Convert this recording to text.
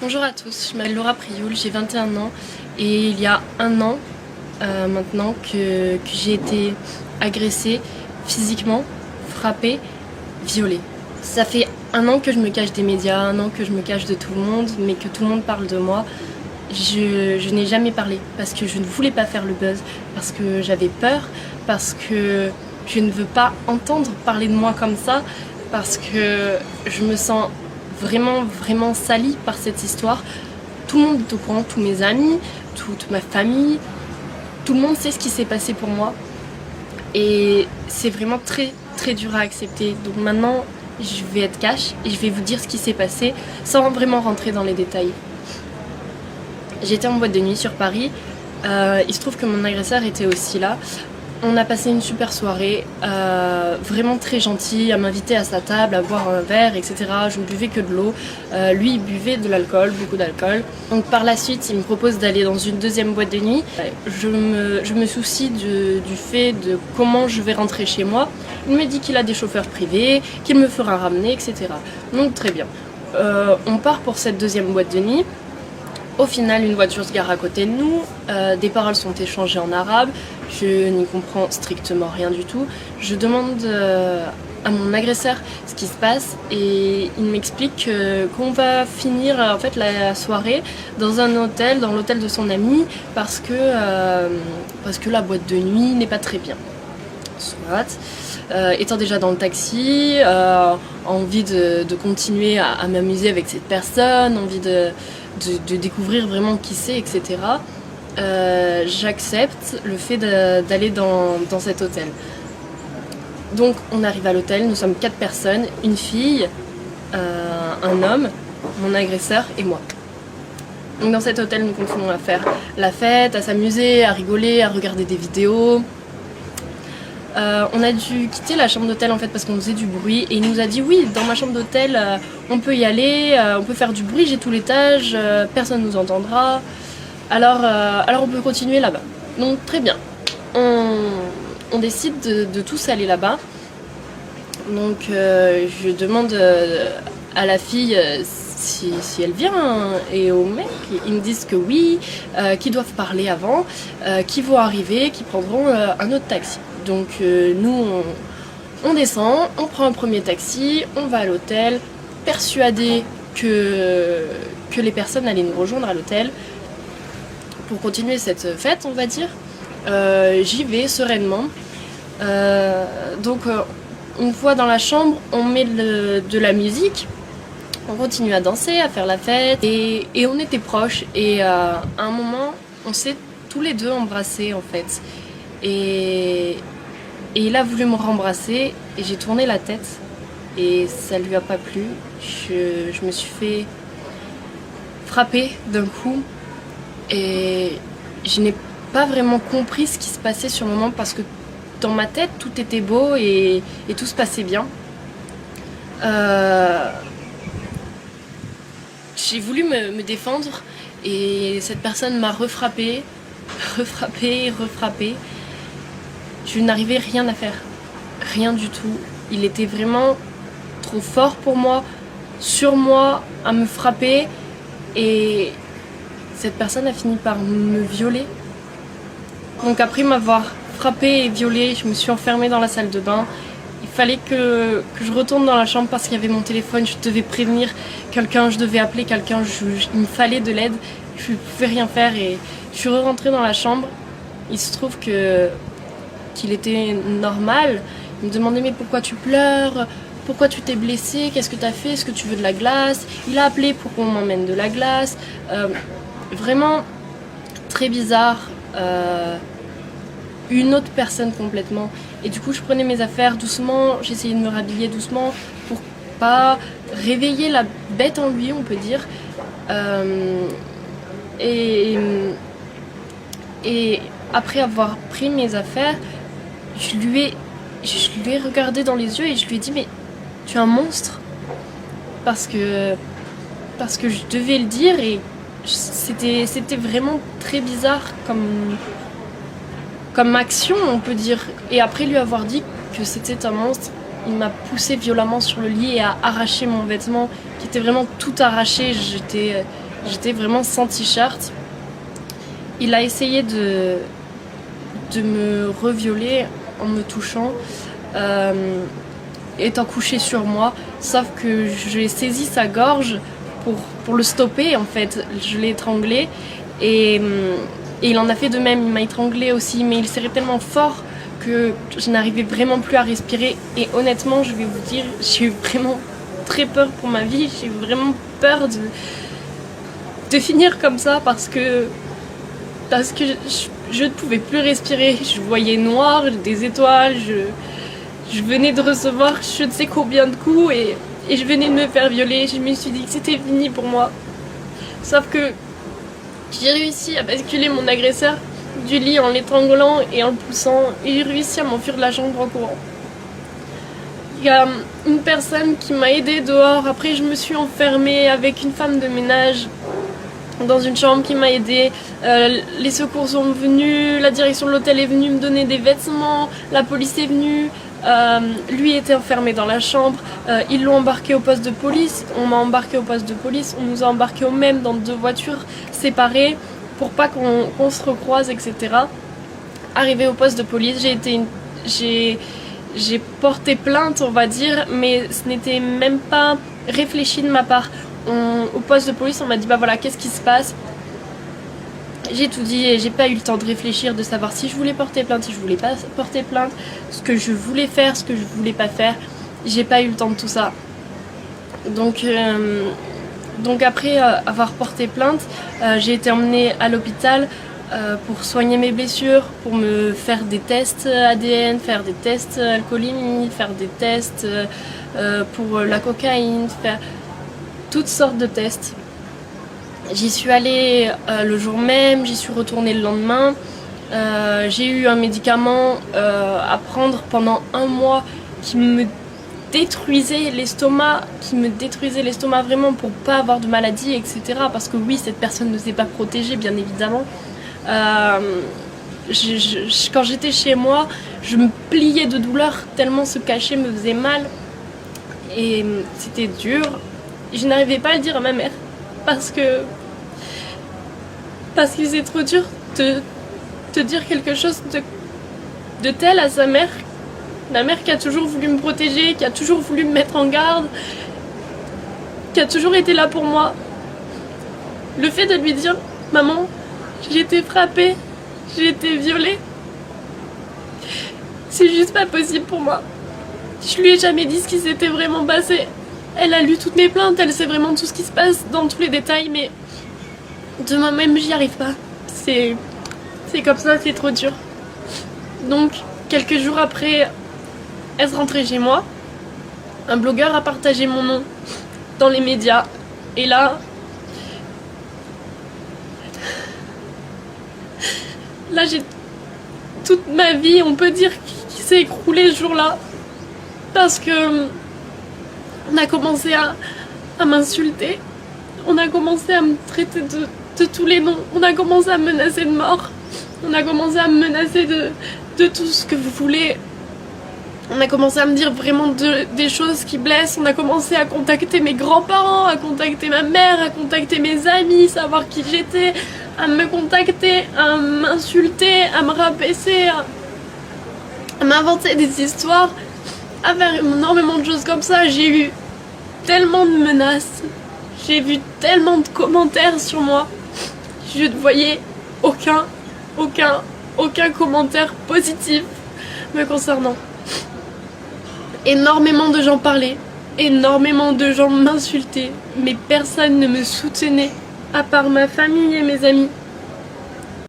Bonjour à tous, je m'appelle Laura Prioul, j'ai 21 ans et il y a un an maintenant que j'ai été agressée physiquement, frappée, violée. Ça fait un an que je me cache des médias, un an que je me cache de tout le monde, mais que tout le monde parle de moi. Je n'ai jamais parlé parce que je ne voulais pas faire le buzz, parce que j'avais peur, parce que je ne veux pas entendre parler de moi comme ça, parce que je me sens vraiment salie par cette histoire. Tout le monde est au courant, tous mes amis, toute ma famille, tout le monde sait ce qui s'est passé pour moi. Et c'est vraiment très dur à accepter. Donc maintenant, je vais être cash et je vais vous dire ce qui s'est passé sans vraiment rentrer dans les détails. J'étais en boîte de nuit sur Paris. Il se trouve que mon agresseur était aussi là. On a passé une super soirée, vraiment très gentil, à m'inviter à sa table, à boire un verre, etc. Je ne buvais que de l'eau. Lui, il buvait de l'alcool, beaucoup d'alcool. Donc par la suite, il me propose d'aller dans une deuxième boîte de nuit. Je me soucie du fait de comment je vais rentrer chez moi. Il me dit qu'il a des chauffeurs privés, qu'il me fera ramener, etc. Donc très bien. On part pour cette deuxième boîte de nuit. Au final, une voiture se gare à côté de nous, des paroles sont échangées en arabe, je n'y comprends strictement rien du tout. Je demande à mon agresseur ce qui se passe et il m'explique qu'on va finir en fait la soirée dans un hôtel, dans l'hôtel de son ami, parce que la boîte de nuit n'est pas très bien. Soit. Étant déjà dans le taxi, envie de continuer à m'amuser avec cette personne, envie de découvrir vraiment qui c'est, etc. J'accepte le fait d'aller dans cet hôtel. Donc on arrive à l'hôtel, nous sommes 4 personnes, une fille, un homme, mon agresseur et moi. Donc dans cet hôtel, nous continuons à faire la fête, à s'amuser, à rigoler, à regarder des vidéos. On a dû quitter la chambre d'hôtel en fait parce qu'on faisait du bruit et il nous a dit oui, dans ma chambre d'hôtel on peut y aller, on peut faire du bruit, j'ai tout l'étage, personne nous entendra, alors on peut continuer là-bas. Donc très bien, on décide de tous aller là-bas. Donc je demande à la fille si elle vient et au mec, ils me disent que oui, qu'ils doivent parler avant, qu'ils vont arriver, qu'ils prendront un autre taxi. Donc nous on descend, on prend un premier taxi, on va à l'hôtel, persuadés que les personnes allaient nous rejoindre à l'hôtel pour continuer cette fête, on va dire. J'y vais sereinement. Donc une fois dans la chambre, on met de la musique, on continue à danser, à faire la fête et on était proches et à un moment on s'est tous les deux embrassés en fait. Et il a voulu me rembrasser et j'ai tourné la tête et ça lui a pas plu. Je me suis fait frapper d'un coup et je n'ai pas vraiment compris ce qui se passait sur le moment parce que dans ma tête tout était beau et tout se passait bien. J'ai voulu me défendre et cette personne m'a refrappée. Je n'arrivais rien à faire, rien du tout. Il était vraiment trop fort pour moi, sur moi, à me frapper. Et cette personne a fini par me violer. Donc après m'avoir frappée et violée, je me suis enfermée dans la salle de bain. Il fallait que je retourne dans la chambre parce qu'il y avait mon téléphone, je devais prévenir quelqu'un, je devais appeler quelqu'un, il me fallait de l'aide. Je ne pouvais rien faire et je suis rentrée dans la chambre. Il se trouve qu'il était normal. Il me demandait mais pourquoi tu pleures, pourquoi tu t'es blessée, qu'est-ce que tu as fait, est-ce que tu veux de la glace. Il a appelé pour qu'on m'emmène de la glace. Vraiment très bizarre. Une autre personne complètement. Et du coup je prenais mes affaires doucement, j'essayais de me rhabiller doucement pour pas réveiller la bête en lui, on peut dire. Et après avoir pris mes affaires, je lui ai regardé dans les yeux et je lui ai dit mais tu es un monstre parce que je devais le dire et c'était vraiment très bizarre comme action on peut dire. Et après lui avoir dit que c'était un monstre, il m'a poussé violemment sur le lit et a arraché mon vêtement qui était vraiment tout arraché. J'étais vraiment sans t-shirt. Il a essayé de me revioler en me touchant, étant couché sur moi, sauf que j'ai saisi sa gorge pour le stopper en fait. Je l'ai étranglé et il en a fait de même, il m'a étranglé aussi, mais il serrait tellement fort que je n'arrivais vraiment plus à respirer. Et honnêtement, je vais vous dire, j'ai eu vraiment très peur pour ma vie, j'ai eu vraiment peur de finir comme ça parce que je ne pouvais plus respirer. Je voyais noir, des étoiles, je venais de recevoir je ne sais combien de coups et je venais de me faire violer. Je me suis dit que c'était fini pour moi. Sauf que j'ai réussi à basculer mon agresseur du lit en l'étranglant et en le poussant et j'ai réussi à m'enfuir de la chambre en courant. Il y a une personne qui m'a aidée dehors. Après, je me suis enfermée avec une femme de ménage dans une chambre qui m'a aidée. Les secours sont venus, la direction de l'hôtel est venue me donner des vêtements, la police est venue. Lui était enfermé dans la chambre, ils l'ont embarqué au poste de police, on m'a embarqué au poste de police, on nous a embarqués au même dans 2 voitures séparées pour pas qu'on se recroise, etc. Arrivé au poste de police, j'ai porté plainte, on va dire, mais ce n'était même pas réfléchi de ma part. Au poste de police, on m'a dit bah voilà, qu'est-ce qui se passe? J'ai tout dit et j'ai pas eu le temps de réfléchir, de savoir si je voulais porter plainte, si je voulais pas porter plainte, ce que je voulais faire, ce que je voulais pas faire. J'ai pas eu le temps de tout ça. Donc après avoir porté plainte, j'ai été emmenée à l'hôpital pour soigner mes blessures, pour me faire des tests ADN, faire des tests alcoolémie, faire des tests pour la cocaïne, faire toutes sortes de tests. J'y suis allée le jour même, j'y suis retournée le lendemain. J'ai eu un médicament à prendre pendant 1 mois qui me détruisait l'estomac, vraiment pour pas avoir de maladie, etc. Parce que oui, cette personne ne s'est pas protégée, bien évidemment. Quand j'étais chez moi, je me pliais de douleur tellement ce cachet me faisait mal. Et c'était dur. Je n'arrivais pas à le dire à ma mère. Parce que c'est trop dur de dire quelque chose de tel à sa mère. Ma mère qui a toujours voulu me protéger, qui a toujours voulu me mettre en garde, qui a toujours été là pour moi. Le fait de lui dire « Maman, j'ai été frappée, j'ai été violée », c'est juste pas possible pour moi. Je lui ai jamais dit ce qui s'était vraiment passé. Elle a lu toutes mes plaintes, elle sait vraiment tout ce qui se passe dans tous les détails, mais de moi-même, j'y arrive pas. C'est comme ça, c'est trop dur. Donc, quelques jours après être rentrée chez moi, un blogueur a partagé mon nom dans les médias. Et là, j'ai toute ma vie, on peut dire, qui s'est écroulée ce jour-là. Parce que on a commencé à m'insulter. On a commencé à me traiter de tous les noms. On a commencé à me menacer de mort. On a commencé à me menacer de tout ce que vous voulez. On a commencé à me dire vraiment des choses qui blessent. On a commencé à contacter mes grands-parents, à contacter ma mère, à contacter mes amis, savoir qui j'étais, à me contacter, à m'insulter, à me rabaisser, à m'inventer des histoires, à faire énormément de choses comme ça. J'ai eu tellement de menaces, j'ai vu tellement de commentaires sur moi. Je ne voyais aucun commentaire positif me concernant. Énormément de gens parlaient, énormément de gens m'insultaient, mais personne ne me soutenait, à part ma famille et mes amis.